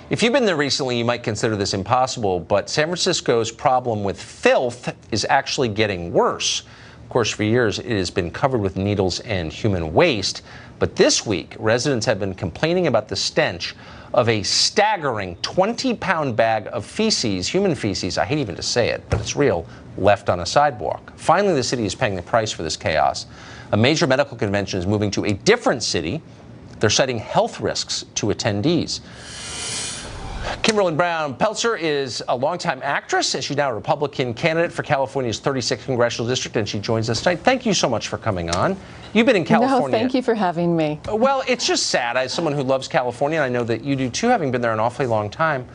If you've been there recently, you might consider this impossible, but San Francisco's problem with filth is actually getting worse. Of course, for years, it has been covered with needles and human waste. But this week, residents have been complaining about the stench of a staggering 20-pound bag of feces, human feces, I hate even to say it, but it's real, left on a sidewalk. Finally, the city is paying the price for this chaos. A major medical convention is moving to a different city. They're citing health risks to attendees. Kimberly Brown Peltzer is a longtime actress, and she's now a Republican candidate for California's 36th congressional district, and she joins us tonight. Thank you so much for coming on. You've been in California. No, thank you for having me. Well, it's just sad. As someone who loves California, and I know that you do too, having been there an awfully long time.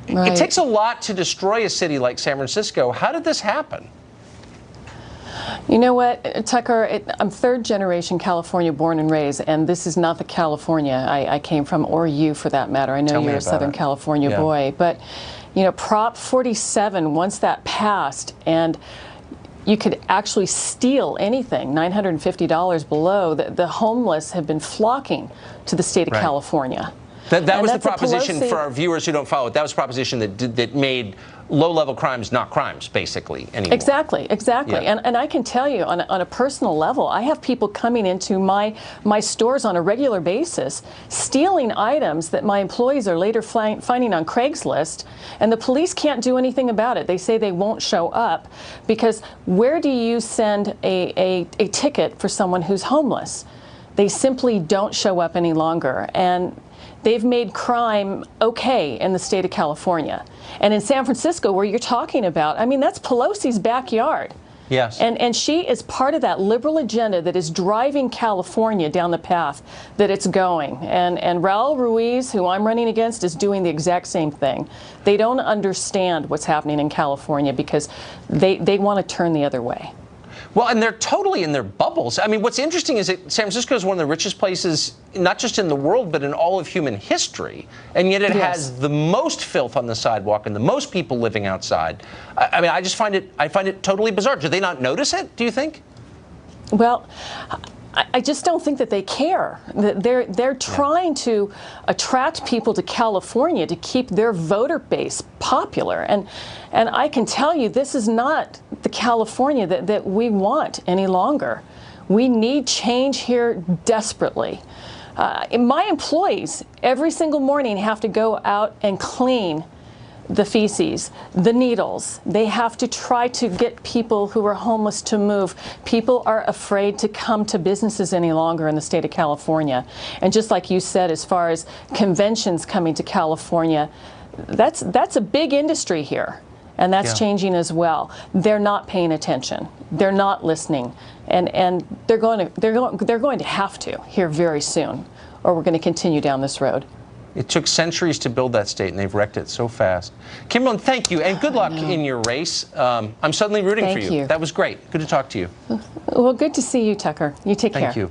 Right. It takes a lot to destroy a city like San Francisco. How did this happen? You know what, Tucker, I'm third-generation California born and raised, and this is not the California I came from, or you for that matter. I know you're a Southern California boy, but, you know, Prop 47, once that passed, and you could actually steal anything, $950 below, the homeless have been flocking to the state of California. That was the proposition for our viewers who don't follow it. That was the proposition that made low-level crimes not crimes, basically, anymore. Exactly. Yeah. And I can tell you, on a personal level, I have people coming into my stores on a regular basis, stealing items that my employees are later finding on Craigslist, and the police can't do anything about it. They say they won't show up, because where do you send a ticket for someone who's homeless? They simply don't show up any longer. And they've made crime okay in the state of California. And in San Francisco, where you're talking about, I mean, that's Pelosi's backyard. Yes. And she is part of that liberal agenda that is driving California down the path that it's going. And Raul Ruiz, who I'm running against, is doing the exact same thing. They don't understand what's happening in California because they want to turn the other way. Well, and they're totally in their bubbles. I mean, what's interesting is that San Francisco is one of the richest places, not just in the world, but in all of human history. And yet it has the most filth on the sidewalk and the most people living outside. I mean, I find it totally bizarre. Do they not notice it, do you think? Well, I just don't think that they care. They're trying to attract people to California to keep their voter base popular. And I can tell you, this is not the California that we want any longer. We need change here desperately. My employees every single morning have to go out and clean the feces, the needles. They have to try to get people who are homeless to move. People are afraid to come to businesses any longer in the state of California. And just like you said, as far as conventions coming to California, that's a big industry here. And that's changing as well. They're not paying attention. They're not listening. And they're going to have to here very soon, or we're going to continue down this road. It took centuries to build that state, and they've wrecked it so fast. Kimberly, thank you, and good luck in your race. I'm suddenly rooting for you. That was great. Good to talk to you. Well, good to see you, Tucker. You take care. Thank you.